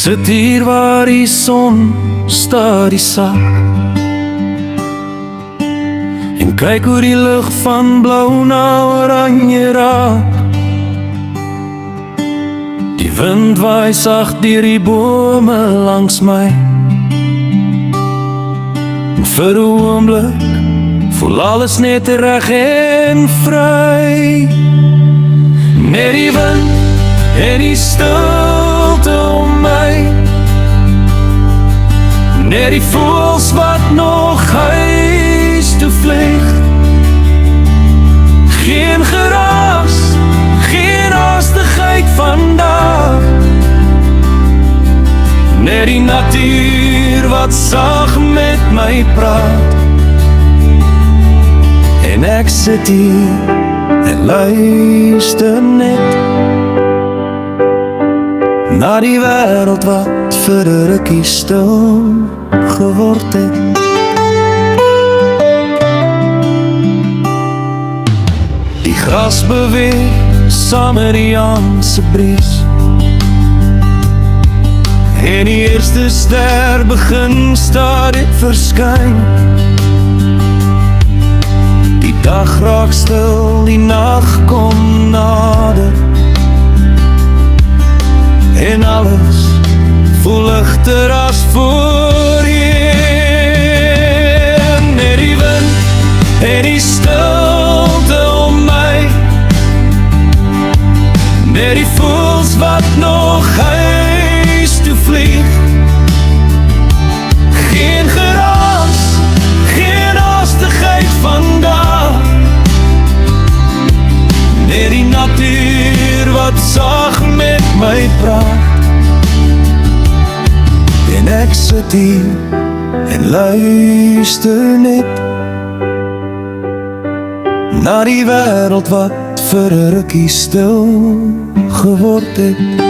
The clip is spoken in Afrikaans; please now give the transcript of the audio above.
sit hier waar die son stadig sak en kyk hoe die lug van blou na oranje raak. Die wind waai sag deur die bome langs my, en vir 'n oomblik voel alles net reg en vry. Net die wind en die stilte om my, net die voëls wat nog huis toe vlieg. Geen geraas, geen haastigheid vandag, net die natuur wat sag met my praat. En ek sit hier en luister net na die wêreld wat vir 'n rukkie stil geword het. Die gras beweeg saam met die Jaanse bries, en die eerste ster begin stadig verskyn. Die dag raak stil, die nag kom nader, en alles voel ligter as voorheen. Net die wind en die stilte om my, net die voëls wat nog huis toe vlieg. Geen geraas, geen haastigheid vandag, net die natuur wat sag met my praat. En ek sit hier en luister net na die wêreld wat vir 'n rukkie stil geword het.